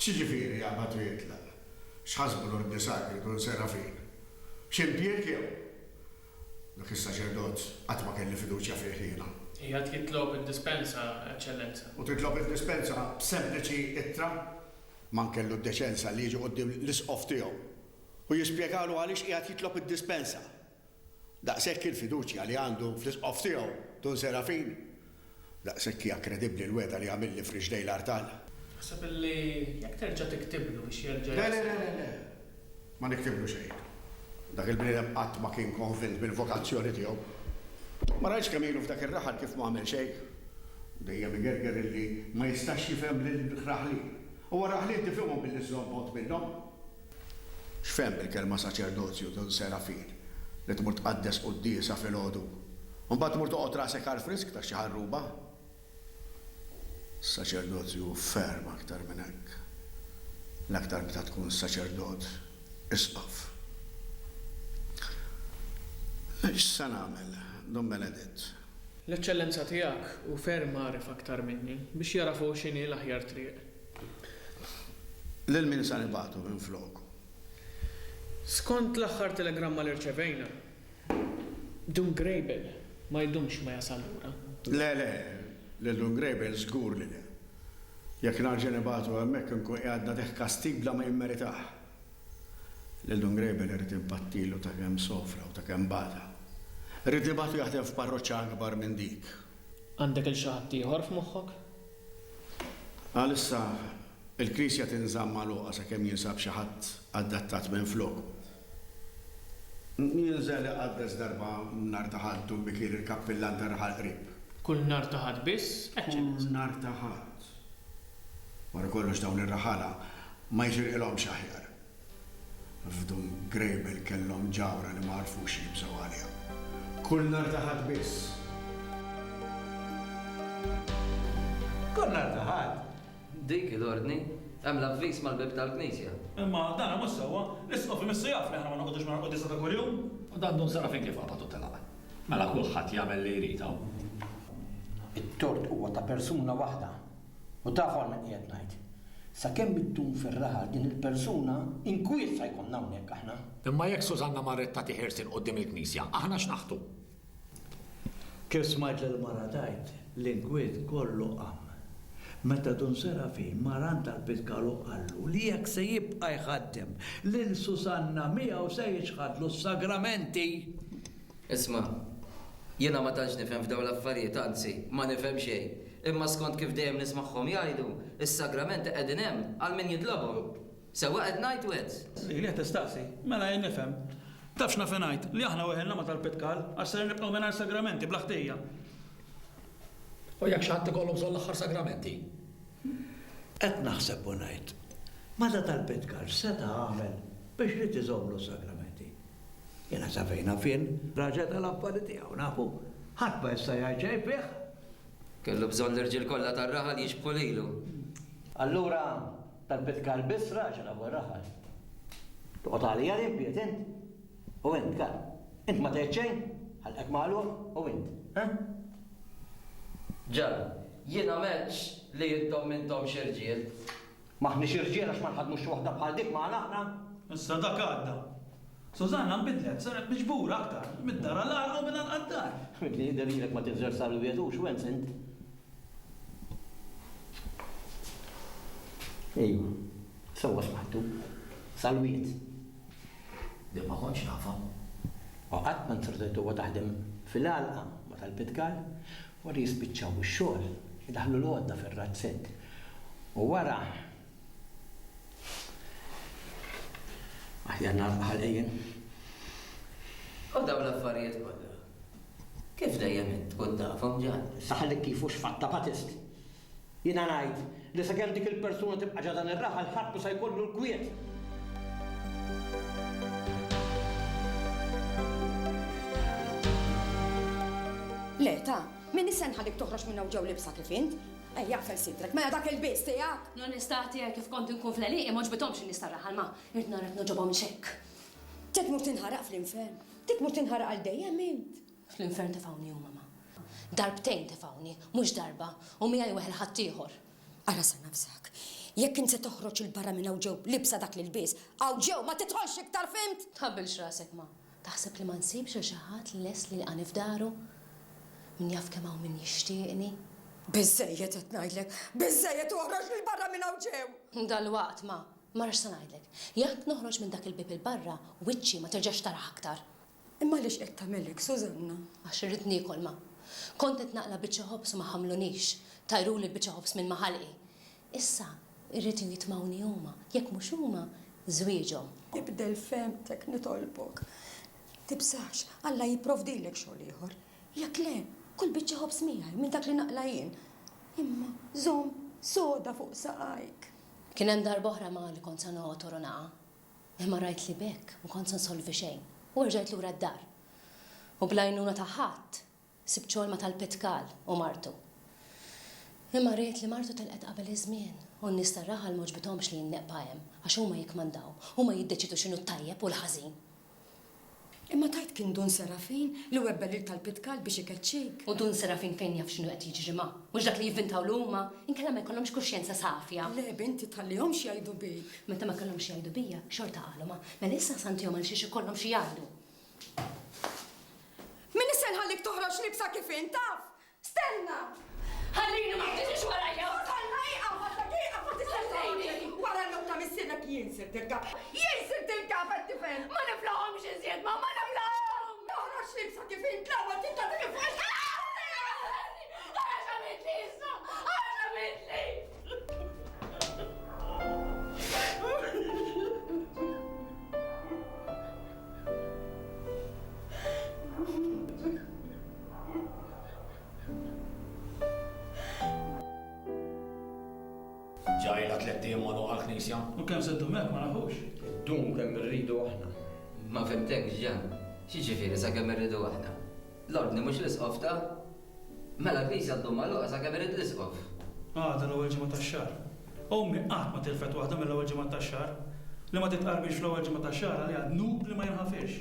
X'jiġifieri jaqbad u jitlaq? X'ħasbu l-ordni sakri kun Serafin? X'impjeg jew? Dak is-saċerdot qatt ma kelli fiduċja fih jiena. Hija titlob id-dispensa, Eċċellenza. U titlob id-dispensa b'sempliċi ittra man kellu d-deċenza li jiġi qudiem l-isqof tiegħu u jispjegalu għaliex qiegħed jitlob id-dispensa. Daqshekk il-fiduċja li għandu fl-isqof tiegħu Dun Serafin. Daqshekk hija kredibbli l-weda li għamilli f'riġlej l-artal. Ħseb illi jekk terġa' tiktiblu biex jerġa' Le. Ma niktiblu xejn. Dak il-bniedem qatt ma kien konvint bil-vokazzjoni tiegħu. Ma rajtx kemm ilu f'dak ir-raħal kif ma għamel xejn. Dejjem igerger illi ma jistax jifhem lil-raħlin. Huwa raħlin tifhimhom billi żombot minnhom. X'fehm bil-kelma saċerdozju Dun Serafin li tmur tqaddes qudiesa filgħodu. U mbagħad tmur toqgħod rasek għal frisk ta' xi ħarruba. Saċerdozju ferm aktar minn hekk. L-aktar meta tkun saċerdot isqaf. X'se nagħmel, Dun Beneditt? L-Eċċellenza tiegħek u ferm għaref aktar minni biex jarafu x'inhi l-aħjar triq. Lil min sa nibagħtu minn floku. Skont l-aħħar telegramma li rċevejna, Dun Grejbel ma jdumx ma jasal lura. Le, lil Dun Grejbel żgur li le. Jekk narġa' nibagħtu hemmhekk inkun qiegħed nagħtih kastig bla ma jimmeritah. Lil Dun Grejbel irid impattilu ta' kemm sofra u ta' kemm bata. Irid nibagħtu jaħdem f'parroċċa akbar minn dik. Għandek il-xi ħadd ieħor f'moħħok? Għalissa il-Knisja tinżamm magħluqa sakemm jinsab xi ħadd adattat minn floku. Jinżel iqaddes darba nhar ta' ħadd u bikir il-kappillan tar-raħal qrib. Kull nhar ta' ħadd biss? Kull nhar ta' ħadd. Wara kollox dawn ir-raħala ma jġirqilhomx aħjar. F'Dun Grejbel kellhom ġawra li ma għarfux jibżgħu għaliha. Kull nhar ta' ħadd biss. Kull nhar ta' ħadd. Dik il-ordni, hemm l-avviż mal-bib tal-Knisja. Imma dan mhux sewwa, l-isqof imissu jaf li aħna ma noqgħodux ma noqgħodis ta' kuljum. U dan Dun Serafin kif qabad u telaq. Mela kulħadd jagħmel li jrid hawn. It-tort huwa ta' persuna waħda. U tafu għal min qiegħed ngħid. Sakemm biddum fir-raħal din il-persuna inkwiet se jkollna hawnhekk aħna. Imma jekk Sużanna marret tagħti ħersin quddiem il-Knisja, aħna x'naħtu? Kif smajt l-mara tajt, l-inkwiet kollu qam. Meta Dun Serafin maran tal-Pitkalu qallu li jekk se jibqa' jħaddem lil Susanna miegħu se jiġħadlu s-sagramenti. Isma', jiena ma tantx nifhem f'dawn l-affarijiet, anzi, ma nifhem xejn. Imma skont kif dejjem nismagħhom jgħidu, is-sagramenti qegħdin hemm għal min jitlobhom. Sewwa qed ngħid wed. Li qed tistaqsi, mela jien nifhem. Tafx naf ngħid li aħna weħelna ma tal-Pitkal għax se nibqgħu mingħajr sagramenti bla ħtejja. U jekk xi ħadd ikollhom bżonn l-aħħar sagramenti? Qed naħseb u ngħid. Meta tal-Pitkal seta' għamel biex li tiżomlu s-sagramenti. Jiena safejna fin raġel tal-affari tiegħu nafu. Ħadd ma jista' jgħid xejn fih. Kellu bżonn l-irġiel kollha tar-raħal jiġbdu lilu. Allura tal-Pitkal biss raġel abu raħal. Toqgħod għalija l-impiet int. U int kar. Int ma tgħid xejn, ħalqek magħluq u int. Ġar, jiena m'għedx li jintom intom xirġiel. Maħniex irġiel għax ma nħadmux xi waħda bħal dik magħna aħna. Issa dak għadda. Sużanna nbidlet, saret miġbura aktar, mid-dar għal-għar u minn għal-qaddar. Li jidher ma tinżel salwietux u int. Ejju, sewwa smaħtu. Salwiet. Din ma kontx nafha. Qatt ma nserdet huwa taħdem fil-għalqa ma tal-Pitkal wara jispiċċaw ix-xogħol idaħlu l-għodda fir-razzett. U wara aħjar narqa ħalqejjen. U dawn l-affarijiet kollha. Kif dejjem int tkun tafhom ġan? Saħallek kif hux fatta patist. Jiena ngħid li sakemm dik il-persuna tibqa' ġadan ir-raħal ħadd se jkollu l-kwiet. Le, ta' min nħallik toħroġ minna u ġew libsa kif int? Ejja fel sidrek, ma dak il-bis tiegħek. Non nistati kif kont inkun fl-għaliq, ma ġbitomx nistarraħal ma irtna rek noġobhom xekk. Titmur tinħaraq fl-infern. Titmur tinħaraq għal dejjem int. Fl-infern tifawni u mama. Darbtejn tifawni, mhux darba, u mija jweħel ħadd ieħor. Ara sa nafsak. Jekk inti toħroġ il-barra minn hawn ġew libsa dak l-ilbies, hawn ġew ma titħolx iktar fimt? Tħabbilx rasek ma. Taħseb li ma nsibx xi ħadd li les li lqani f'daru? Min jaf kemm hawn min jixtieqni? Biżejjed qed ngħidlek, biżejjed toħroġ il-barra minn hawn ġew. Dal-waqt ma rridx se ngħidlek. Jekk noħroġ minn dak il-bib il-barra, wiċċi ma terġax taraħ aktar. Imma għaliex qed tagħmilek, Sużanna? Għax irrid niekol ma. Kont qed naqla biċċa ħobs u ma ħamlunix. Tajruli l-biċċa ħobs minn maħalqi. Issa irrid jitmawni huma, jekk mhux huma żwieġhom. Ibdel femtek nitolbok. Tibsax, Alla jipprovdilek xogħol ieħor. Jekk le, kull biċċa ħobs miegħi minn dak li naqla jien. Imma żomm soda fuq saqajk. Kien hemm darba oħra ma li kont se noqgħod naqa. Imma rajt li bekk u kont se nsolvi xejn. U rġajt lura d-dar. U blajnuna ta' ħadd sibt xogħol ma tal-Pitkal u martu. Imma rejt li martu telqet qabel iż-żmien u n-nies tar-raħal moġbithomx li jinneqba hemm għax huma jikmandaw, huma jiddeċidu x'inhu tajjeb u l-ħażin. Imma tajt kien Dun Serafin li webbel il tal-Pitkal biex ikeċċik. U Dun Serafin fejn jaf x'inhu qed jiġri ma. Mhux dak li jivvintaw huma, inkella ma jkollhomx kuxjenza safja. Le binti tħallihom xi jgħidu bik. Meta ma kellhomx jgħidu bija, xorta qalu ma. Mela issa santihom għal xi ikollhom xi jgħidu. Min issa nħallik toħroġ libsa kif intaf? Stenna! Ħallini ma tiġix warajja. Wara l-lum ta' missinek jinsirtilka għattifel. Ma niflahomx iżjed, ma niflahom! Toħroġ libsa kif intlawa tinta tifel. Għax għamiltli issa! Għax għamiltli! Ġajla 3 jiem ma nuqa l-knisja. U kemm seddu mek ma nafux. Dun kemm irridu aħna. Ma fimtek ġan, xieġifieri sa' kemm irridu aħna. L-ordni mhux l-isqof ta' mela knisja ddum magħluqa sa' kemm irrid l-isqof. Dan l-ewwel ġimgħa tax-xahar. Ommi qatt ma tilfet waħda mill-ewwel ġimgħa tax-xahar. Li ma titqarbix fl-ewwel ġimgħa tax-xahar li għad nub li ma jinħafix.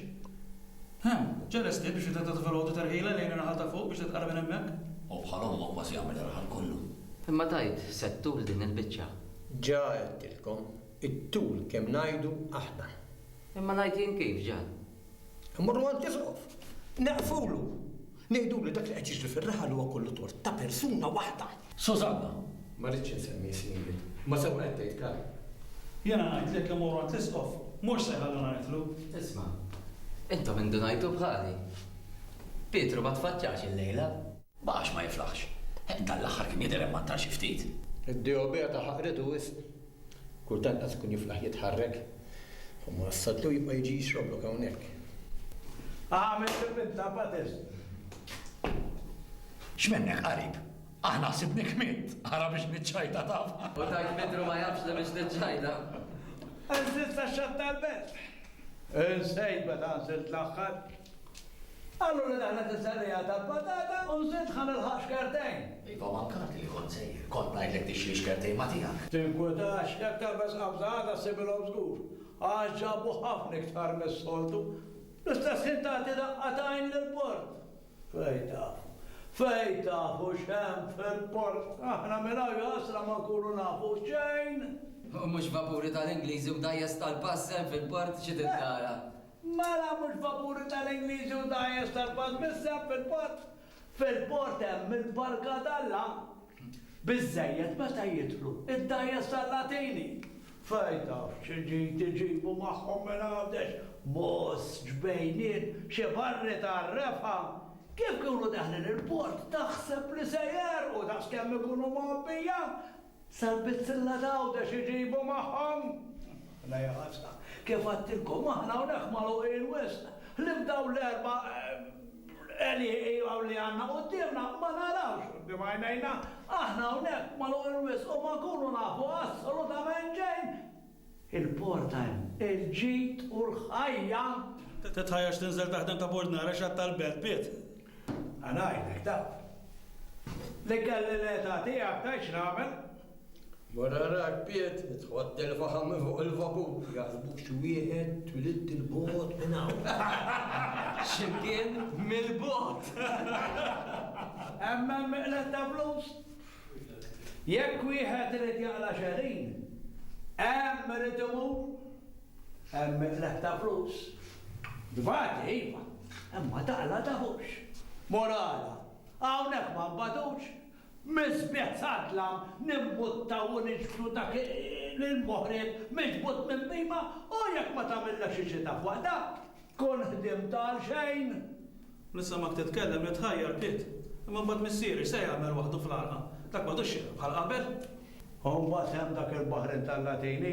Ġelesti biex titgħu tifel tarħila lejn naħal ta' fuq biex titqarben hemmhekk. U bħal omma kważi jagħmel irħal kollu. Imma tajt, settul din il-biċċa. Ġa għedtilkom, it-tul kemm ngħidu aħna. Imma ngħid jien kif ġan. Immorru għand tisqof. Naqfulu. Ngħidu li dak li qed jiġri fir-raħal huwa kollu tort ta' persuna waħda. Sużanna. Ma rridx insemmi sinjuri. Ma sew qed tgħid kar. Jena ngħidlek li mmorru għand tisqof, mhux se jħalluna nitlu. Isma', intom indunajtu bħali. Pietru ma tfaċċax il-lejla. Bax ma jiflaħx. Dan l-aħħar kien jidher hemm ta' xi ftit. Id-diobija ta' ħaqritu wisq. Kultant qas kun jiflaħ jitħarrek. U ma s-sadlu jibqa' jiġi jixroblok hawnhekk. Għamil il-binta patis. X'mennek qarib? Aħna sibnik mint, ara biex niċċajta taf. U tajt Pietru ma jafx li biex niċċajda. Nżilt ta' xatta l-belt. Nsejt bada nżilt l-axħar. Għallu li daħna t-sarrija tal-patata u nżilt ħan il-ħax kartejn. Iva mankart li kont sejjer, kont ngħidlek tixri xkertej ma tiegħek. Tinkwetax, jek talbes qabżata sibilhom żgur. Għax ġabu ħafna iktar mis-soltu. L-istess intati daqqatajn l-port. Fej tafu xem fil-port. Aħna minnaw jasra ma nkunu nafu xejn. U mhux vapuri tal-Ingliżi u dajjes tal-pass hemm fil-port xi tiddara. Mela mhux vapuri tal-Ingliżi u dajjes tal-pass mis-sem fil-port. Fil-port hemm il-barka tal-la. Biżejjed meta jidħlu id-dajjes tal-Latini. Fej taf xieġi tiġibu magħhom minn għabdex. Mos ġbejniet xi barri tar-refa. Kif kienu daħlin il-port taħseb li sejjer u taħs kemm ikunu mobbija. Sal-bizzilla dawda xieġibu magħhom. La jaħasna, kif għattilkom aħna u neħmalu il-west. Libdaw l-erba eli għaw li għanna u d-dirna ma narawx. Bimajnajna, aħna u neħmalu il-west u ma kunu nafu assolutament ġejn. Il-porta il-ġit u l-ħajja. Titħajjax tinżel taħdem ta' bordnara xatt tal-belt, Piet. Għanajnek taf. Li kelli l-età tijak ta' x'namel? Wara rak Piet, tħodd il-faħam fuq il-vapur. Jaħsbu xwieħed twilid il-bot minn hawn. X'imkien mill-bot. Emma meqlet ta' flus. Jekk wieħed irid jaqla xerin, hemm irid imur, hemm iqleħ ta' flus. Dvati, iva, imma taqla taħux. Morala, hawnhekk ma nbadux. Misbieħ satlam nimbuttaw u niġbru dak l-moħriet miġbut minn bima u jekk ma tagħmilna xi xita f'waħda, kun ħdim tal xejn. Nissa ma titkellem li tħajjar bit. Imma mbagħad missieri se jagħmel waħdu fl-arqa. Dak ma tixxi bħal qabel. U mbagħad hemm dak il-baħrin tal-Latini.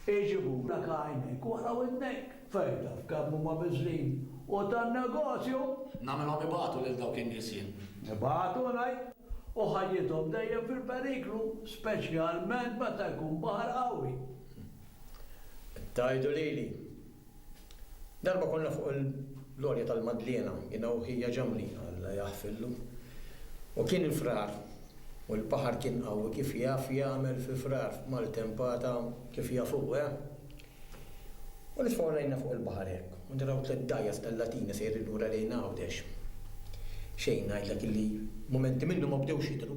Iġibu dak għajnek wara winnek fejda f'kabmu ma' biżlin u tan-negozju. Nagħmelhom ibatu lil dawk in-nies jien. Ibatu ngħid. U ħajjithom dejjem fil-periklu, speċjalment meta jkun baħar qawwi. Tajdu lili. Darba konna fuq l-lorja tal-Madlena, jiena u ħija ġamli għalla jaħfillu. U kien il-frar, u l-baħar kien qawwi kif jaf jagħmel fi frar mal-tempata kif jafuq, U nitfgħu fuq il-baħar hekk, u naraw tliet dajjas tal-Latina sejri lura lejn Għawdex. Xejn ngħidlek illi momenti minnu ma bdewx jidru.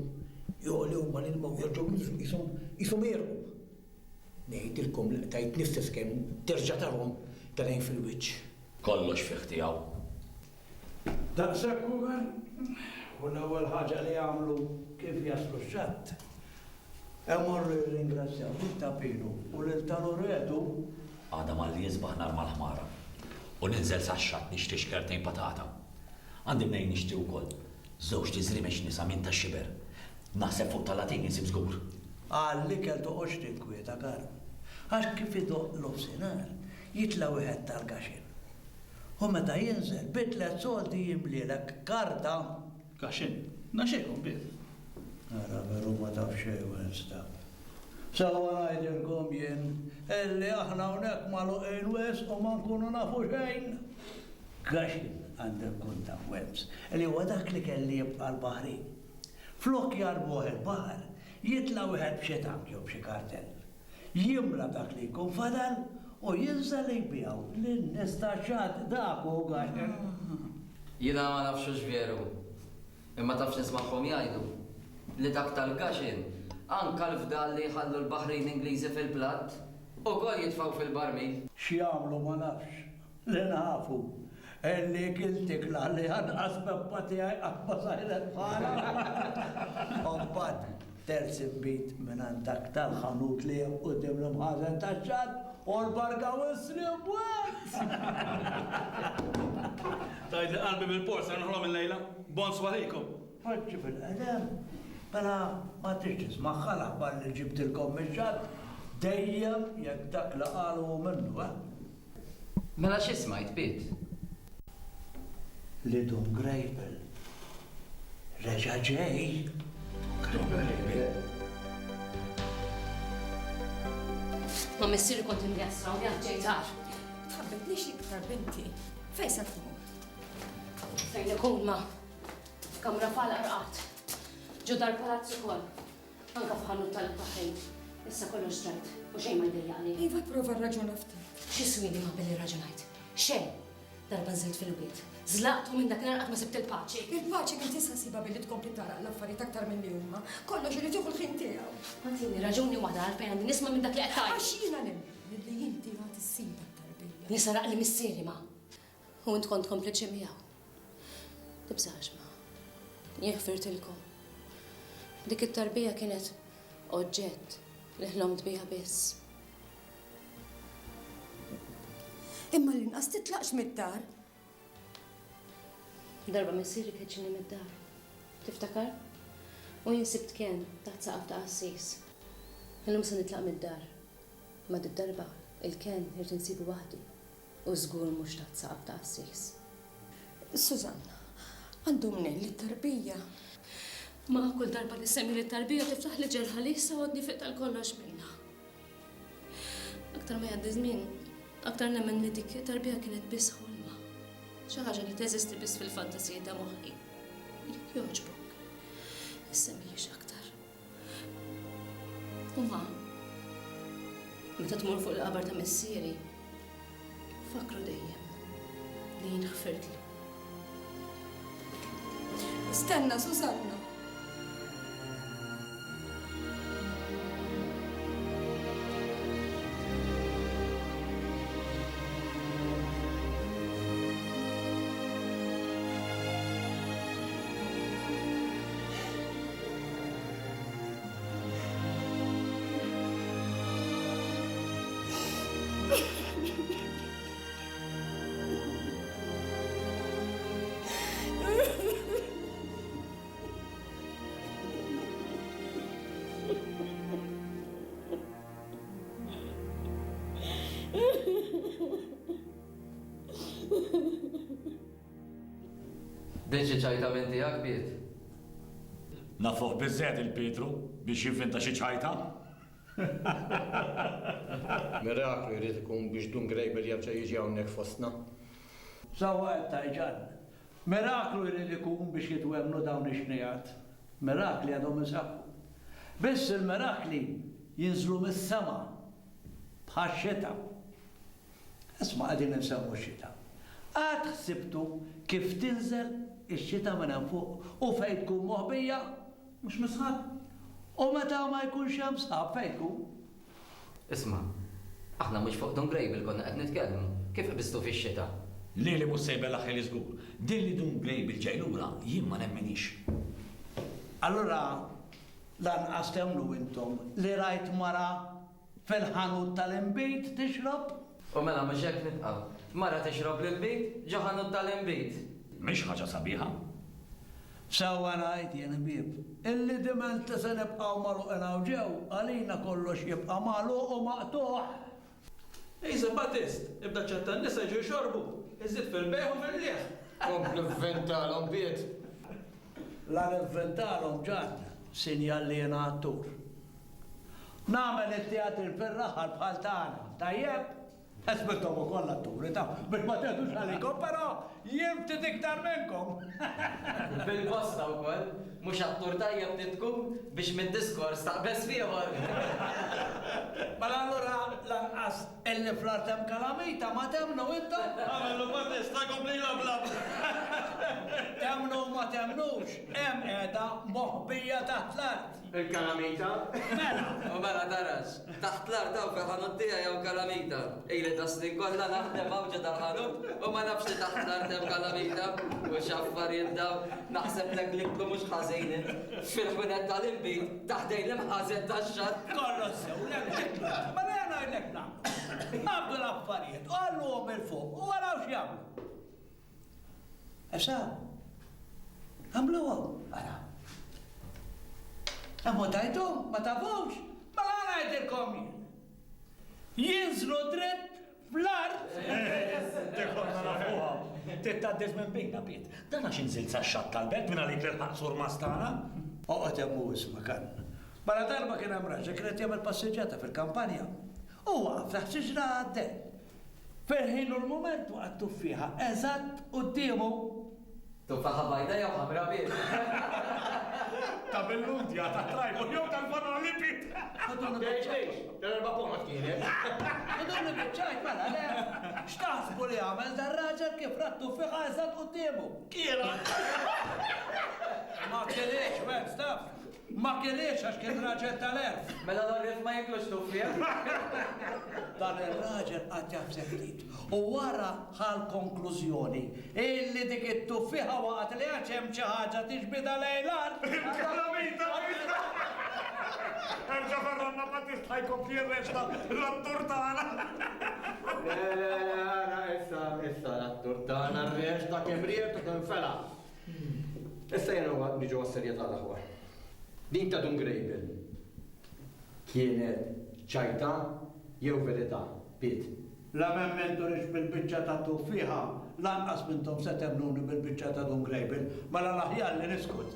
Joli huma l-ilma u jerġgħu qishom jierqu. Ngħidilkom li tajt nifses kemm terġa' tarhom talejn fil-wiċċ. Kollox fih tiegħu. Daqshekk ukoll u l-ewwel ħaġa li jagħmlu kif jaslu x-xatt. Emorru jirringrazzjaw lil Tapinu u lil Taloretu. Għada malli jisbaħ nar mal-ħmara. U ninżel sax-xatt nixtiex kertejn patata. Għandi mnejn nixtieq ukoll żewġ tiżrimex nisa minn tax-xiber. Naħseb fuq tal-Latin insib żgur. Għall-ikel toqgħodx tinkwieta karu. Għax kif idoq l-ofsinhar jitla wieħed tal-gaxin. U meta jinżel bitlet soldi jimlilek karta. Gaxin, naxejhom bit. Ara veru ma taf xejn Wednesday. Sawa ngħidilkom jien illi aħna hawnhekk magħluqin wes u ma nkunu nafu xejn. Gaxin għandek kun ta' Wems, li huwa dak li kelli jibqa' l-baħrin. Flok jarbuh il-baħar, jitla wieħed b'xi tank jew b'xi kartell. Jimla dak li jkun fadal u jinżel jbijaw lin-nies tax-xatt dak u Gaxin. Jiena ma nafxux veru. Imma tafx nismagħhom jgħidu li dak tal-Gaxin anka l-fdal li jħallu l-Baħrin Ingliżi fil-platt ukoll jitfgħu fil-barmil. X'jagħmlu ma nafx, li nafu. Elli kiltik li għanqas beppa tiegħi qabba sajret bħala. Mbagħad terz imbit minn għandak tal-ħanut li hemm quddiem l-imħażen tax-xatt u l-barka wisri bwet. Tgħidli qalbi bil-porsa nħolhom il-lejla. Bons waħikom. Faġġi fil-qedem. Mela ma tix tisma' l-aħbar li ġibtilkom mix-xatt dejjem jekk dak li qalu minnu, Mela x'ismajt bit? Li Dom Greipel reġa' ġej. Ma missieri kont imjessra u jgħid ġejtar. Tħabbetniex iktar binti. Fejn se tkun? Fejn ikun ma? F'kamra fal-arqat. Ġu dar palazzu ukoll. Anka f'ħanut tal-baħrin. Issa kollox ġrajt u xejn ma jdejjaqni. Iva prova raġuna ftit. X'iswili ma billi raġunajt? Xejn. Darba nżilt fil-wiet. Zlaqtu minn dak qatt ma sibt il-paċi. Il-paċi kien tista' siba billi tkompli tara l-affarijiet aktar minn li huma. Kollox irid jieħu l-ħin tiegħu. Għandini raġuni waħda għalfejn għandi nisma' minn dak li qed tgħid. Għax jiena nemmen li inti għad issiba t-tarbija. Nisaraq li missieri ma. U int kont kompliċi miegħu. Tibżax ma. Jieħfirtilkom. Dik it-tarbija kienet oġġett li ħlomt biha biss. Imma l-inqas titlaqx mid-dar. Darba missieri keċini mid-dar. Tiftakar? U jinsibt kien taħt saqaf ta' qassis. Illum se nitlaq mid-dar. Ma darba il-ken irid insibu waħdi. U żgur mhux taħt saqaf ta' qassis. Sużanna, għandu mnejn li t-tarbija. Ma kull darba li semmi li t-tarbija tiftaħ li ġerħa li issa għodni fiq tal-kollox minna. Aktar ma jgħaddi żmien, aktar nemmen li dik tarbija kienet biss ħolma. Xi ħaġa li teżisti biss fil-fantasija ta' moħħi. Jekk jogħġbok, issemmilix aktar. U ma, meta tmur fuq il-qabar ta' missieri, fakru dejjem li jien ħfirtli. Stenna, Susanna. Deċi ċajta minn tijak biet. Nafuħ bizzed il-Petru biex jivvinta xi ċajta? Miraklu jrid ikun biex Dun Grejbel jerġa' jiġi hawnhekk fostna. Sawa tajġan. Miraklu jrid ikun biex jitwemnu dawn ix-xnejat. Mirakli għadhom isaħħu. Biss il-mirakli jinżlu mis-sema bħax-xita. Isma' qegħdin insemmu x-xita. Għad ħsibtu kif tinżel ix-xita minn hemm fuq u fejn tkun moħbija mhux misħab. U meta ma jkunx hemm sħab fejn tkun. Isma', aħna mhux fuq Dun Grejbel konna qed nitkellmu. Kif qbistu fix-xita? Li mhux sejbel aħħel iżgur. Din li Dun Grejbel ġejlura jien ma nemmenix. Allura lanqas temnu intom li rajt mara fil-ħanut tal-imbit tixrob? U mela mhux hekk nitqaw. Mara tixrob lill-bit, ġoħanut tal-imbit. Mhix ħaġa sabiħa. Sawa ngħid jien bib, illi diment se nibqgħu magħluqna u ġew, għalina kollox jibqa' magħluq u maqtuħ. Ejza Batist, ibda ċatta n-nisa ġu xorbu, iżid fil-beħ u fil-lieħ. Komplu vventalhom biet. La nivventalhom ġan, sinjal li jena attur. Nagħmel it-teatri fir-raħal bħal tagħna, tajjeb? Esbittom ukoll atturi ta' biex ma teħdux għalikom, però jien ftit iktar minnkom. Bil-bosta wkoll, mhux attur tajjeb tkun biex mid-diskors taqbes fieħor. Mela allura lanqas illi fl-artem kalamita ma temnu intom? Għamellu Batist, ta' kompli l-oblab. Temnu ma temnux, hemm qiegħda moħbija taħt l-art. Il-kalamita? Mela, U mela tarax, taħt l-art hawn fil-ħanut tiegħi jew kalamita. Ejli ta' snin kollha naħdem hawn tal-ħanut u ma nafx li taħt l-art hemm kalamita u x'affarijiet daw naħseb l-ekliklu mhux ħażinin. Fil-ħunet tal-imbit taħdejn l-imħażet tax-xatt. kollox sew, l-ekliklu. Ma lejna jlek nagħmlu. Għabdu l-affarijiet, u għalluhom il-fuq, u għaraw x'jagħmlu. Esa, għamluhom, għara. Għammu tajtu, ma tafux, ma ngħidilkom jien. Jinżlu dritt fl-art. Tekonna nafuħa. Tittaddez minn bejna biet. Dan għax inżil sax-xatt tal-belt minn għalik l-ħaqsur mastana. Oqgħod jemmu isma' kan. Mara darba kien hemm raġel kien qed jagħmel passiġġata fil-kampanja. U waqaf taħt xiġra għaddej. Ferħin l-moment waqgħet fiha eżatt qudiemu. Tuffaħa bajda jew ħamra biet. Ta' belludja, ta' trajbu, jew tal-fana l-lipit. L-erba' pomad kienet. Għadun bieċajt mela, le, xtaħsbu li għamel dar raġel kif rattu fiha eżatt qudiemu. Kiela. Ma kienx, wen, staf. Ma kienx għax kien raġel tal-erf. Mela l-rif ma jiklux tuffija. Dan il-raġel għad jafseb ftit. U wara ħal konklużjoni illi dik it-tuffiħa waqt li għax hemm xi ħaġa tixbida lejlan. Il-kalamita! Erġa' ferranna Batist ħajkompli r-reċta l-attur tagħna. Issa l-attur tagħna r-reġta kemm riet u kemm fela. Issa jena niġu għas-serjetà daħwa. Din ta' Dun Grejbel kienet ċajta jew verità, Piet. La memmenturix bil-bicċa ta' tuffiħa, lanqas mintom se temnuni bil-bicċa ta' Dun Grejbel, ma l-aħjar li niskut.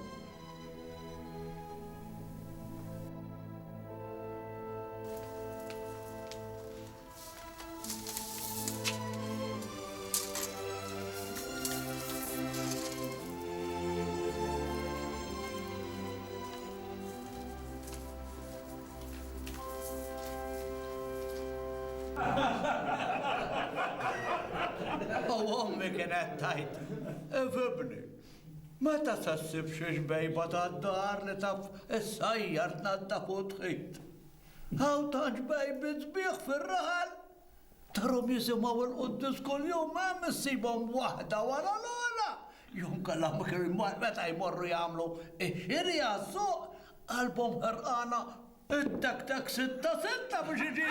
U ommi kienet tajt, fibni, meta sassib xiex bejba ta' d-dar li taf s-sajjar t-nattafu tħit. Għaw taġ bejbi zbieħ fil-raħal, tarom jisimaw il-quddis kull-jum ma' missibom wahda wara l-għala. Jum kallam meta jmorru jgħamlu ix-xiri għas-suq, għalbom ħarqana id-tak-tak sitta biex iġi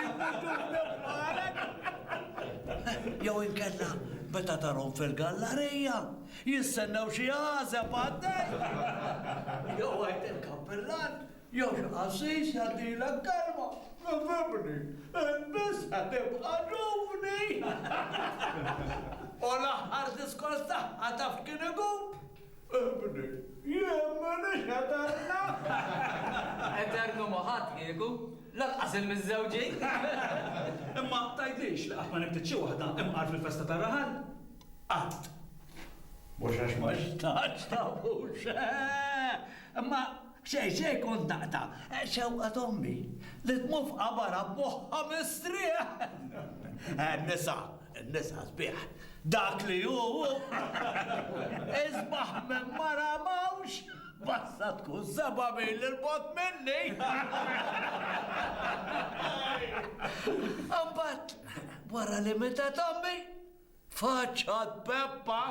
Jow inkella, beta tarom fil-gallerija, jissennaw xi għazeb għaddej. Jow għajt il-kappellan, jow xaqassis jgħaddilek kalma. Nafibni, bis għatibqa ġuvni. U l-aħħar diskors taħħa taf kien igub. Jemma nixħatarna! Eternu moħat kieku, lanqas il-mizzawġin. Imma tajdlix li qatt ma nibtitxi waħda imqar fil-festa tar-raħal. Qatt. Mux għax ma xtaċ tabux. Ma xej kont naqta. Xewqa tommi li tmuf qabara boħħa mistrieħ. Nisa sbieħ. Dak li ju. Isbaħ minn mara mawx. Basta tkun saba bejn l-bot minni. Ambat, wara li meta tommi. Faċċat Peppa!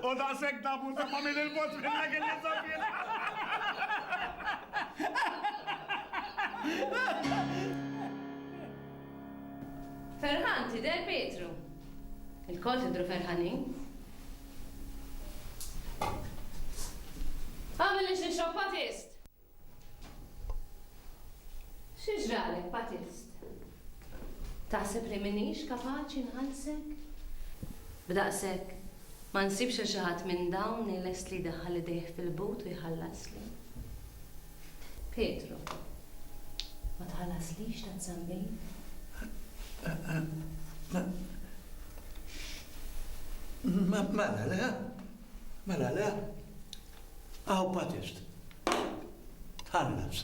U da sekk dabu sema minn il-bot minna kien jisabjena! Ferħan, tidher Petru. Il-kol tidru ferħanin. Għamil ix nixrob patist. Xieġralek patist? Taħseb li minix kapaċi nħallsek? B'daqsek, ma nsibx xi ħadd minn dawn li lest li daħħal idejh fil-but u jħallasli. Petru, ma tħallaslix ta' tżammej? Mela le, għaw patist. Tħallas.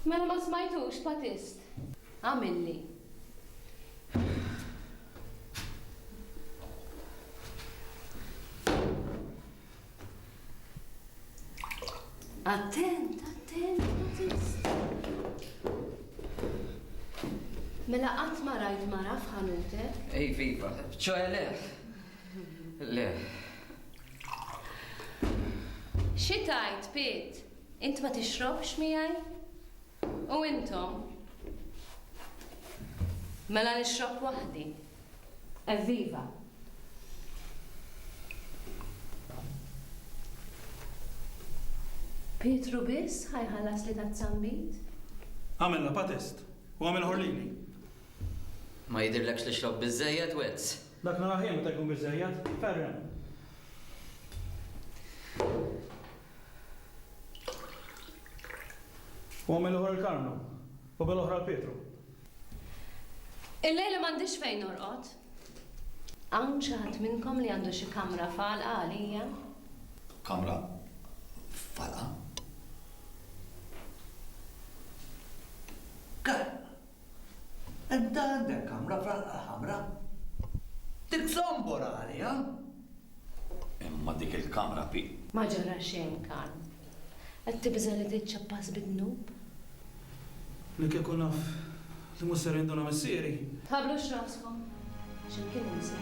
Mela ma smajtux patist. Għamilli. Attent, patist. Mela qatt ma rajt mara f'ħanutek? Ej, viva, ċoħe le. Le. Xi tajt, Pet? Int ma tixrobx miegħi? U intom? Mela nixrob waħdi. Evviva. Petru biss ħajħallas li tat-zambit? Għamilna patest u għamil ħorlini. Ma jidirlekx li xrob biżejjed wezz. Dak naraħjem meta jkun biżejjed, ferrem. U għamil uħra l-Karno, u bil-uħra l-Petru. Il-lejla m'għandix fejn norqod. Hawn xi ħadd minnkom li għandu xi kamra falqa għalija? Kamra falqa? Enta għandek kamra falqa ħamra? Dik zombora għalija? Imma dik il-kamra pi. Ma ġara xejn kan. Qed tibża li titċappas bid-nub? Li kieku naf li mhux ser jinduna missieri. Tħablu x'raskom. X'imkien insir.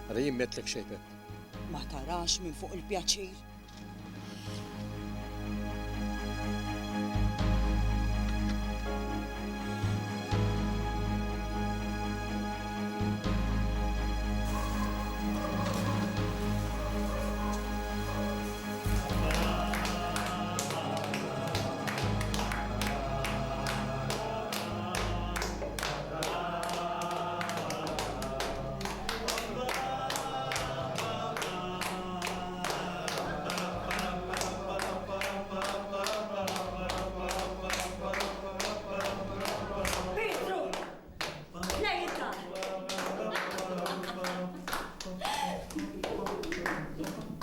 Għara jimmetlek xejpet. Ma tarax minn fuq il-pjaċir.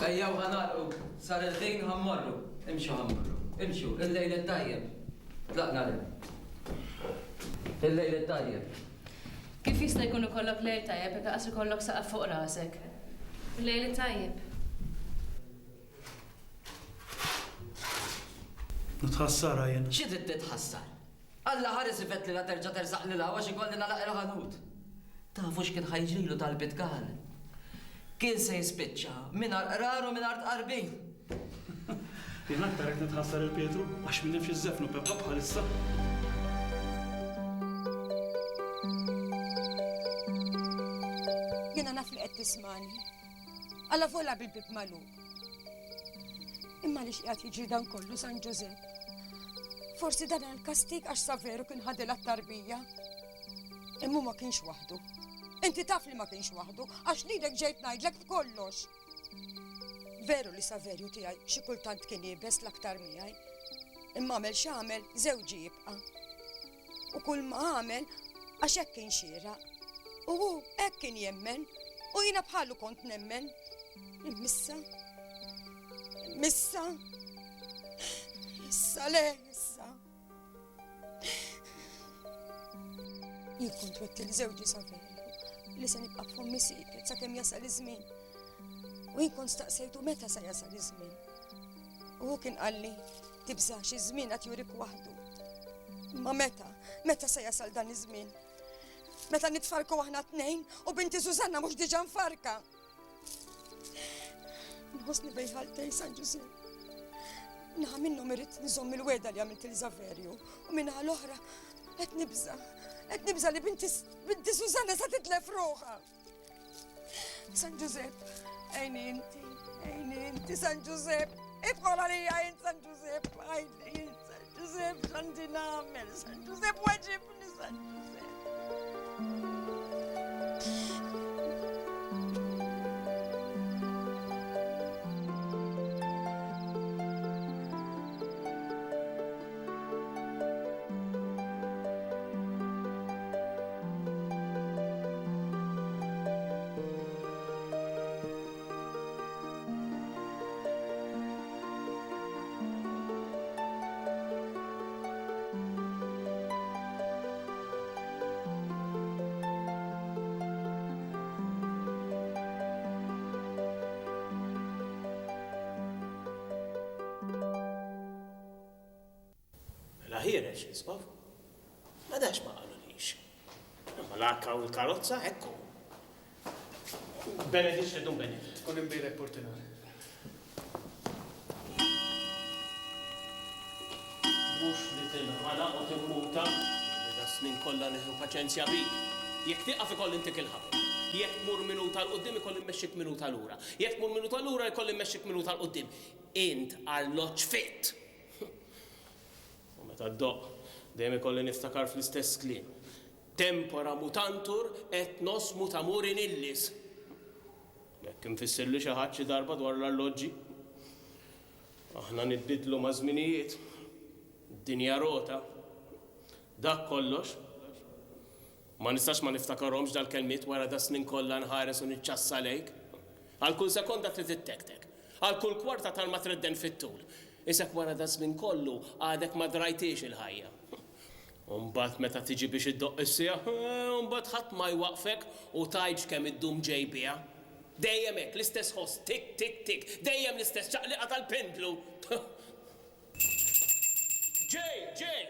Ejjaw ħanarqu, sar il-ħin ħammorru. Imxu ħammorru, imxu, il-lejl it-tajjeb. Tlaqna le. Il-lejl it-tajjeb. Kif jista' jkun ikollok lejl tajjeb jekk qas ikollok saqaf fuq rasek? Il-lejl tajjeb. Nitħassara jien. Xi trid titħassar? Alla ħares ifett li la terġa' tersaq lilha għax ikolli nagħlaq il-ħanut. Tafu x'kien ħajġrilu tal-bitgal. Kien se jispiċċa mingħajr qrar u mingħajr tqarbin. Jien aktar qed nitħassar il-Petru għax min nifx iż-żefnu Peppa bħalissa. Jiena naf li qed tismani. Alla fola bil-bib magħluq. Imma li xqiegħed jiġri dan kollu San Giuseppe. Forsi dan il-kastik għax saveru kien ħadilha t-tarbija. Imma ma kienx waħdu. Inti taf li ma kienx waħdu, għax lilek ġejt ngħidlek f'kollox. Veru li Saverju tiegħi xi kultant kien jibes l-aktar miegħi. Imma għamel x'għamel żewġi jibqa'. U kull ma għamel għax hekk kien xieraq. U hu hekk kien jemmen u jiena bħalu kont nemmen. Immissa le, issa. Jien kont wett il-żewġi Saverju li se nibqa' f'ommi siket sakemm jasal iż-żmien. U jien kont staqsejtu meta se jasal iż-żmien. U hu kien qalli tibżax iż-żmien qed jurik waħdu. Ma meta se jasal dan iż-żmien? Meta nitfarku aħna tnejn u binti Susanna mhux diġà nfarka. Nħossni bejħaltej San Giuseppe. Naħa minnhom irid nżomm il-weda li għamilt il-Saverju u minnaħa l-oħra qed nibża li binti Susanna sa titlef ruħha. San Giuseppe, ejni inti San Giuseppe, idħol għalija jien San Giuseppe, ejni San Giuseppe, x'għandi nagħmel, San Giuseppe weġibni San Giuseppe. Ħireġ, isbaf. Ma dax ma qalulix. Ma l-akka u l-karozza, ekku. Benedix redun Benedict. Kun imbirek Portinar. Mux li tinħala u timmuta. Da snin kollha neħu paċenzja bik. Jekk tiqaf ikoll intik il-ħabel. Jekk tmur minuta l-qoddim ikoll immexxik minuta lura. Jekk tmur minuta lura ikoll immexxik minuta l-qoddim. Int għall-loġġ fit. Meta d-doq, dejjem ikolli niftakar fl-istess kliem. Tempora mutantur et nos mutamurin illis. Jekk infisser li xi ħadd xi darba dwar l-alloġġi. Aħna nitbidlu ma' żminijiet. Dinja rota. Dak kollox. Ma nistax ma niftakarhomx dal-kelmiet wara da snin kollha nħares u niċċassa lejk. Għal kull sekonda trid ittektek. Għal kull kwarta tal-ma tredden fit-tul. Isek wara da żmien kollu għadek ma drajtiex il-ħajja. Umbagħad meta tiġi biex iddoq is-sija, umbagħad ħadd ma jwaqfek u tgħidx kemm iddum ġej biha. Dejjem hekk l-istess ħoss tik tik tik, dejjem l-istess ċaqliqa tal-pendlu. Ġej!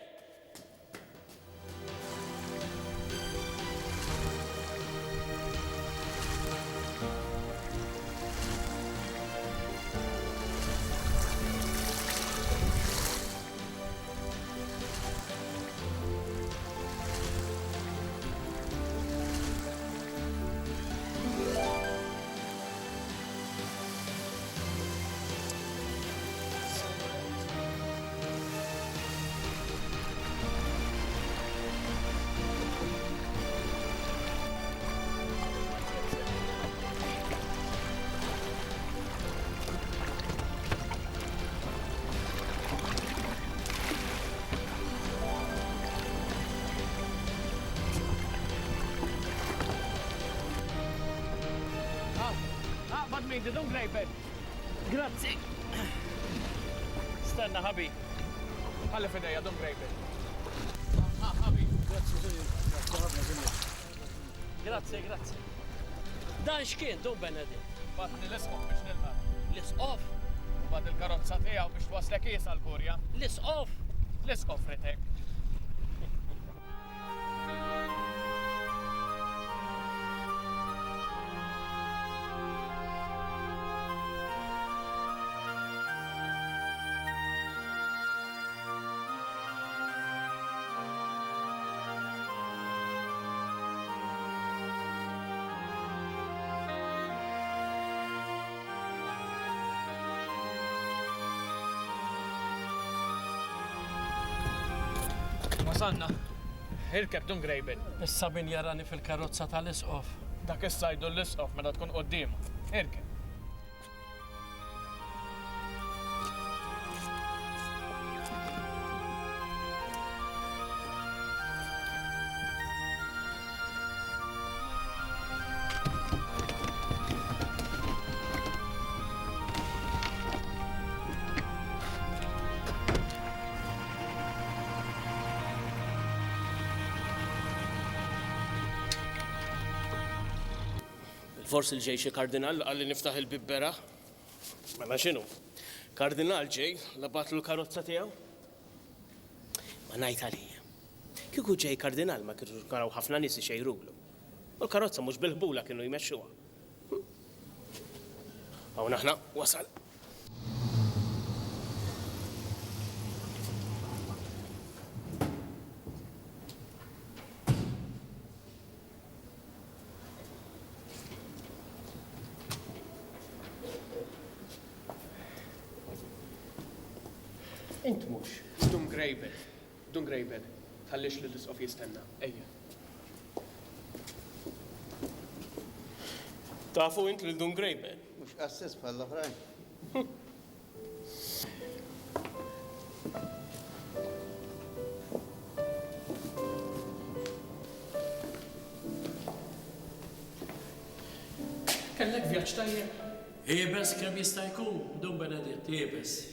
Don't grejbel. Grazzi. Stenna, ħabi. Ħalli fidejja, don't grejbel. Ħabi. Grazzi. Dan xkien, Don Benedict? Batni l-isqof biex nilħaq. L-isqof? U bad il-karozza tiegħu biex twaslek jies għal-Kurja. L-isqof? L-isqof ritek. Wasanna. irkeb dun grejbel. Issa min jarani fil-karozza tal-isqof. Dak issa jdu l-isqof meta tkun qoddima. Irkeb. Forsi l-ġej xi kardinal għalli niftaħ il-bibbera. Mela x'inhu? Kardinal ġej labatlu l-karozza tiegħu? Ma ngħid għalija. Kieku ġej kardinal ma kienu karaw ħafna nies ixejrulu. U l-karozza mhux bil-ħbula kienu jmexxuha. Hawn aħna wasal. Int mhux. Dun grejbel. Dun grejbel. Tħallix li l-isqof jistenna. Ejja. Tafu int lil dun grejbel? Mux qassess bħalla fraj. Kellek vjaġġ tajjeb? Ibes kemm jista' jkun, Dun Beneditt, ibes.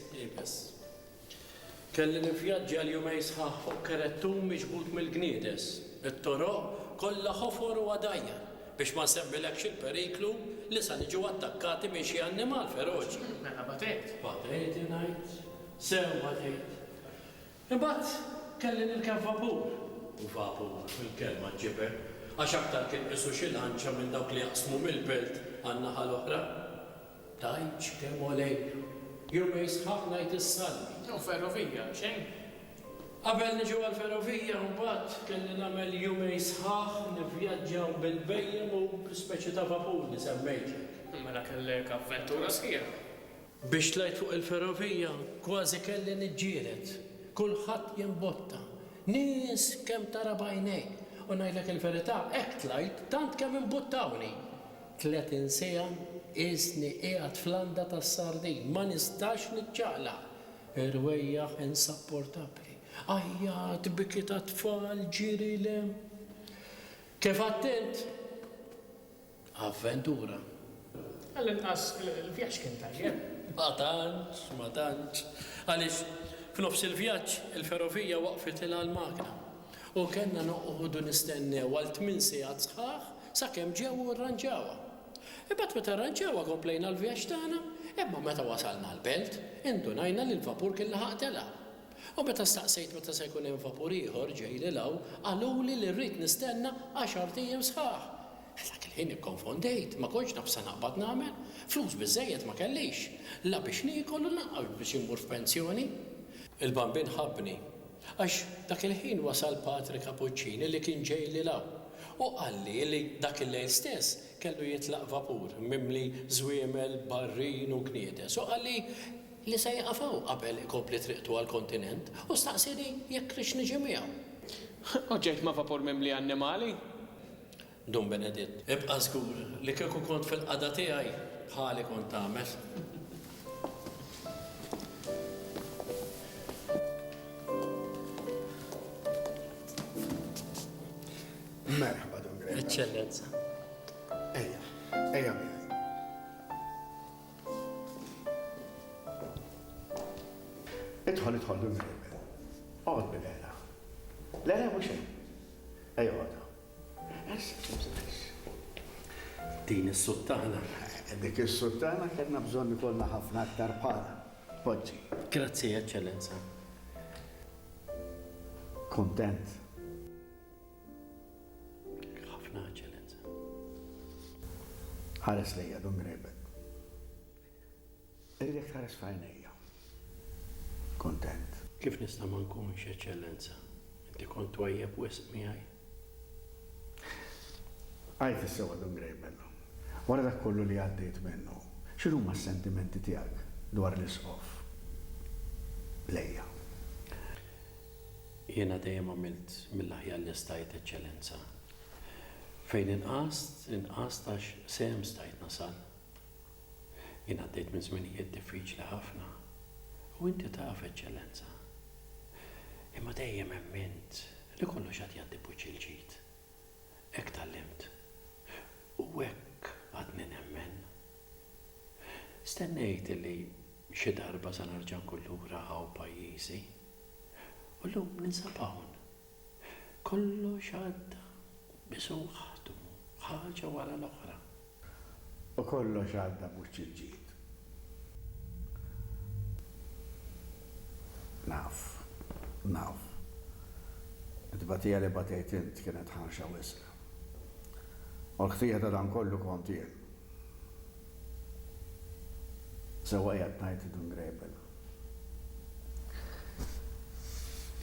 Kelli nivvjaġġa l-jumej sħaħ fuq kerettum miġbut mill-gniedes. It-toroq kollha ħofor u għadajja biex ma nsemmilekx il-periklu li sa niġu attakkati minn xi annimal feroċi. Mela batejt. Batejt ngħid, sew batejt. Imbagħad kelli nirkeb vapur. U vapur fil-kelma ġiber għax aktar kien qisu xi lanċa minn dawk li jaqsmu mill-belt għan-naħa l-oħra. Tajġ kemm olejlu. Jumej sħaħ ngħid is-salmi. U ferrovija, xejn? Qabel niġu għal-ferrovija, mbagħad kelli nagħmel jumej sħaħ nivvjaġġaw bil-bejjem u b'speċi ta' vapur li semmejtek. Mela kellek avventura sħiħa. Biex tlajt fuq il-ferrovija, kważi kelli niġġieled. Kulħadd jimbotta. Nies kemm tara bajnej. U ngħidlek il-verità, hekk tlajt tant kemm imbuttawni. 30 sija isni qiegħed fl-għanda tas-sardin, ma nistax niċċaqlaq. Irwejjaħ insapportabbli. Ajjat, biki ta' tfal, ġiri lem. Kif attent? Avventura. Għall-inqas il-vjaġġ kien tajjeb. Ma tantx. Għaliex f'nofs il-vjaġġ il-ferrovija waqfet il-magna. U kellna noqogħdu nistennew għal 8 sigħat sħaħ sakemm ġew u rranġawha. Imbagħad meta rranġawha komplejna l-vjaġġ tagħna, imma meta wasalna l-belt, indunajna li l-vapur kien laħaq telha. U meta staqsejt meta se jkun hemm vapur ieħor ġej li law, qaluli li rrid nistenna 10 ijiem sħaħ. Dak il-ħin ikkonfondejt, ma kontx naf se naqbad nagħmel, flus biżżejjed ma kellix, la biex niekol u naqgħu biex immur f'pensjoni. Il-bambin ħabbni, għax dak il-ħin wasal Patri Cappuccini li kien ġej li law. U qalli li dak il-lejl stess kellu jitlaq vapur, mimli żwiemel, barrin u kniedes. U qalli li se jaqafaw qabel ikompli triqtu għall-kontinent u staqsini jekk rix niġi miegħu. U ġejt ma' vapur mimli annimali? Dun Beneditt, ibqa' żgur li kieku kont fil-qada tiegħi bħali kont tagħmel. Merħba, Dun Grejbel. Eċċellenza. Ejja miegħi. Idħol, Dun Grejbel. Oqgħod bil-għela. L-għela mhux hemm. Ejja għodha. Din is-suttana. Dik is-suttana kellna bżonn ikollna ħafna aktar bħala. Poġġi. Grazzi, Eċċellenza. Kuntent. Ħafna, Eċċellenza. Ħares lejja, Dun Grejbel. Irridek tħares f'għajnejja. Kuntent. Kif nista' ma nkunx, Eċċellenza? Inti kont twajjeb wisq miegħi. Għajt is-sewa, Dun Grejbel. Wara dak kollu li għaddejt minnu, x'inhuma s-sentimenti tiegħek dwar l-isqof? Lejja. Jiena dejjem għamilt mill-aħjar li stajt eċċellenza. Fejn inqast għax sehem stajt nasal. Jien għaddejt minn żminijiet diffiċli ħafna. U inti taf eċċellenza. Imma dejjem emment li kollox qed jgħaddi b'wiċċ il-ġid. Hekk tallimt. U hekk għadni nemmen. Stennejt li xi darba sa nerġa' nkun lura ħaw pajjiżi. U llum ninsab hawn. Kollox għadda bisu ħadu ħaġa wara l-oħra. U kollox għadda b'wiċċ il-ġid. Naf. Id-batija li batejt int kienet ħanxa wisq. U l-ħtija ta' dan kollu kont jien. Sewa jgħid ngħid idun Grebel.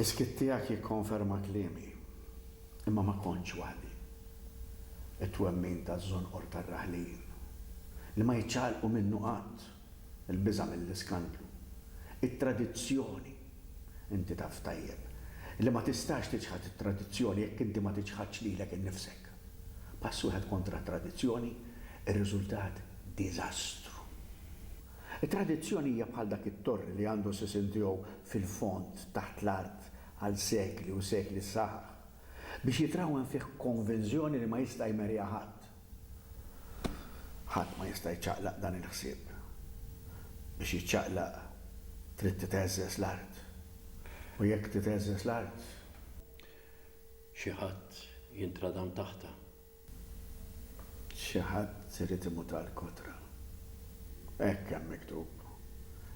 Is-skit tiegħek jikkonferma kliemi, imma ma kontx waħdi. It-twemmin taż-żonqor tar-raħlin li ma jiċċalqu minnu qatt, il-biża' mill-iskandlu, it-tradizzjoni. Inti taf tajjeb li ma tistax tiġħad it-tradizzjoni jekk inti ma tiġħadx lilek innifsek. Pass wieħed kontra tradizzjoni, ir-riżultat diżastru. It-tradizzjoni hija bħal dak it-torri li għandu sisin tiegħu fil-fond taħt l-art għal sekli u sekli saħħ biex jitrawen fih konvenzjoni li ma jista' jmerja ħadd. Ħadd ma jista' jċaqlaq dan il-ħsieb. Biex jiċċaqlaq trid titeżżes l-art. U jekk titeżżes l-art, Xi ħadd jintradam taħta. xi ħadd irid imut għall-kotra. Hekk hemm miktub.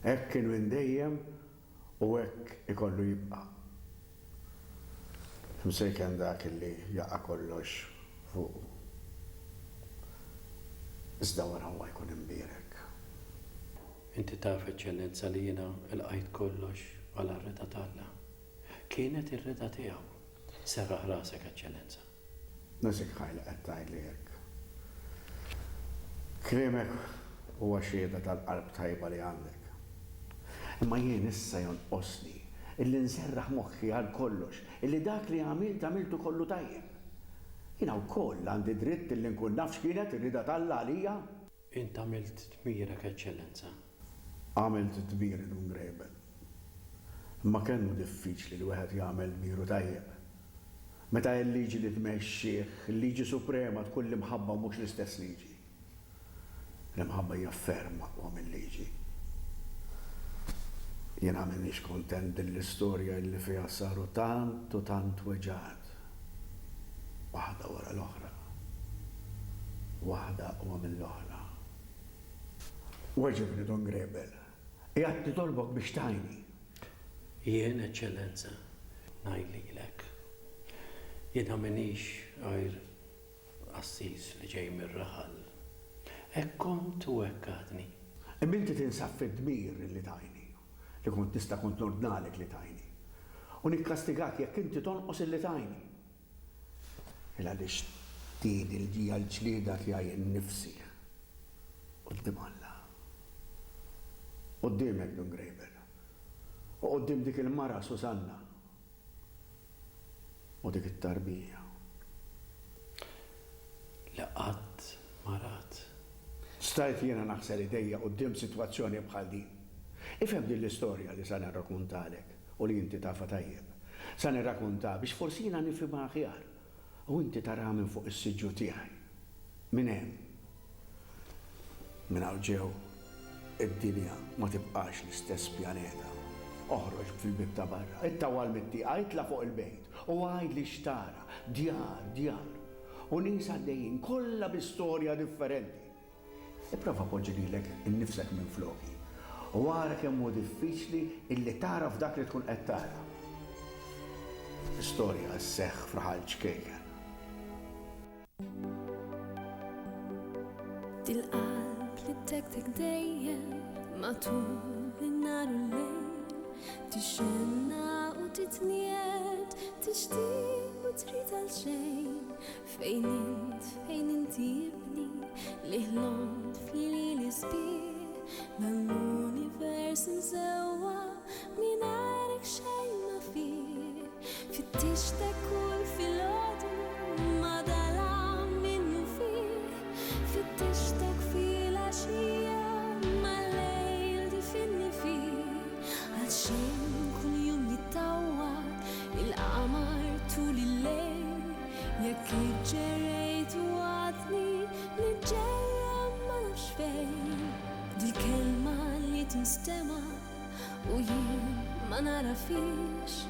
Hekk kien minn dejjem u hekk ikollu jibqa'. Msejken dak li jaqa' kollox fuq. Iżda wara huwa jkun imbierek. Inti taf eċċellenza li jiena lqajt kollox għal rida tagħna. Kienet ir-rida tiegħu. Serraħ rasek eċċellenza. Nasik ħajla qed tgħidli hekk. Kliemek huwa xieda tal-qalb tajba li għandek. Imma jien issa jonqosni illi nserraħ moħħi għal kollox, illi dak li għamiltu kollu tajjeb. Jiena wkoll għandi dritt illi nkun naf x'kienet ir-rida tal-Alla għalija. Int għamilt tmirek eċċellenza. Għamilt tmiri dun Grebel. Imma kellu diffiċli li wieħed jagħmel miru tajjeb. Meta l-liġi li tmexxih, il-liġi suprema tkun l-imħabba mhux l-istess liġi. L-imħabba hija ferm aqwa mill-liġi. Jien għamilniex kontent dell-istorja li fiha saru tant u tant weġad. Waħda wara l-oħra. Waħda aqwa mill-oħra. Weġibni Don Grebel. Qiegħed titolbok biex tajni. Jien eċċellenza ngħidlilek. Jiena minix għajr assis li ġej mir-raħal. Hekk kont u hekk għadni. Imma inti tinsab fid-dmir li tajni, li kont tista' kont nordnalek li tajni. U nikkastigak jekk inti tonqos illi tajni. Il għaliex tieni l-ġija l-ġlieda tiegħi nnifsi. Quddiem Alla. Quddiemek Don Grebel. U quddiem dik il-mara Susanna. U dik it-tarbija. Laqat marat. Stajt jiena naħsel idejja quddiem sitwazzjoni bħal din. Ifhem din l-istorja li sa nirrakkuntalek u li inti tafa tajjeb. Sa nirrakkunta biex forsi jiena nifhimha aħjar. U inti tara minn fuq is-siġġu tiegħi. Minn hemm. Minn hawn ġew id-dinja ma tibqax l-istess pjaneta. Oħroġ fil-bib ta' barra, it-tawal mit-tieqa, jitla fuq il-bejt u għajd li xtara, djar. U nies għaddejjin kollha b'istorja differenti. Ipprova poġġi lilek innifsek minn floki. U għara kemm hu diffiċli illi taraf dak li tkun qed tara. Istorja sseħħ f'raħal ċkejken. Dil-qalb li tek dejjem matul in-nar u l-lejl tixenna u titniet tixtieq u trid għal xejn fejn inti jibni li ħlomt fli sbieħ mal-univers mżewwa mingħajrek xejn ma fih fittixtek kull fil-ħodu ma dala minnu fih, fittixtek fil-għaxija ma lejl difinni fih, għal-xejn kull jum jittawwad il-qamar tul il-lejl, jekk iġġerrejt u għadni niġġerra ma nafx fejn, dil-kelma li tinstema u jien ma nara fiex,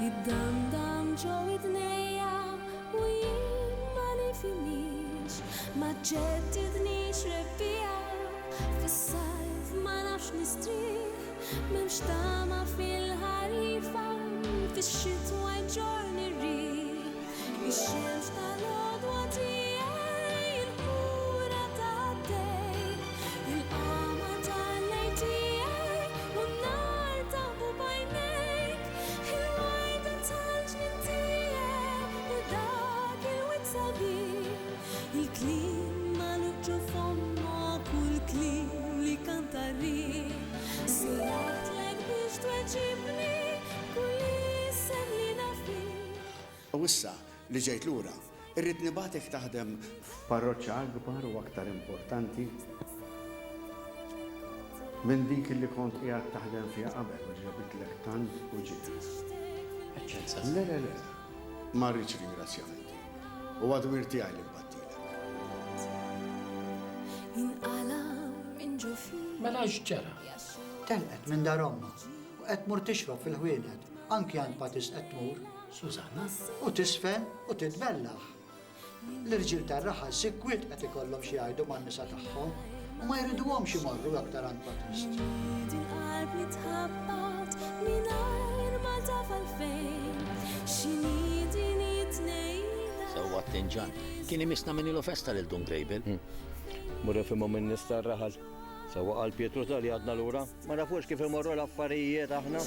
id-dam ġo id-nejja u jien ma nifimix, ma ġeddidnix rebbija, fis-sajf ma nafx nistrih, memx tama fil-ħarifa, fix-xitwa ġorni rih, ix-xemx tal-għodwa tiegħi, il-kura tad-dej, il-qamar tal-lejl tiegħi, u n-nar taħbu bajnejk, il-wajda tal-ġnien tiegħi, u dak il-wit sabiħ, il-kliem magħluq ġo f'ommok u l-kliem li kanta rih, sejjaħtlek biex tweġibni kull isem li nafih. U issa li ġejt lura, irrid nibatek taħdem f'parroċċa akbar u aktar importanti minn dik li kont qiegħed taħdem fiha qabel u ġabitlek tant u ġiet. Eċċenza. Le, ma rridx ringrazzjamenti. U għadu irtijaj li battilek. Inqalam minn ġo fih. Mela x'ġara? Telqet minn dar omma u qed tmur tixrob fil-ħwienet, anki għand patis qed tmur, Susanna? u tisfen u titbellaħ. L-irġiel tar-raħal sikwiet qed ikollhom xi jgħidu man-nisa tagħhom u ma jriduhomx imorru aktar għand patist. Il-qalb li tħabbat mingħajr ma taf għalfejn, x'inidi tnejda. Sewwa tinġan. Kien imisna minn ilu-festa lil Dun Grejbel. Murre fi moment nistar raħal. Sawa għal Pietru tali għadna l-ura, ma nafux kif imorru l-affarijiet aħna.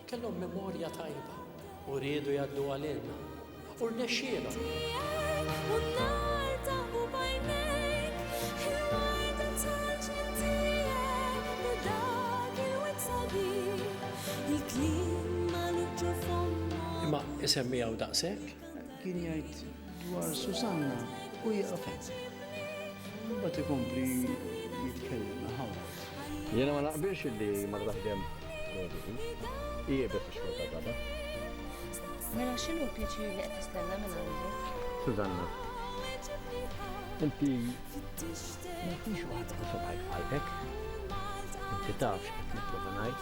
Kellhom memorja tajba u rridu jgħaddu għalilna. U rnexxielhom. U n-nar taħbu bajnejk, il-wajda tal-ġnien tiegħek, u dak il-wit sabiħ, il-kliem magħluq ġo f'ommok. Imma isemmijaw daqshekk? Kien jgħid dwar Susanna u jaqafet. Bat ikompli jitkellem ħawra. Jena ma naqbilx li ma taħdem jiebet ix-xogħol ta' baba. Mela x'inhu l-pjaċir li qed tistenna minn għandek? Susanna, inti ma tix waħda ħosab ħajk qalbek. Inti tafx qed nitlob ngħid.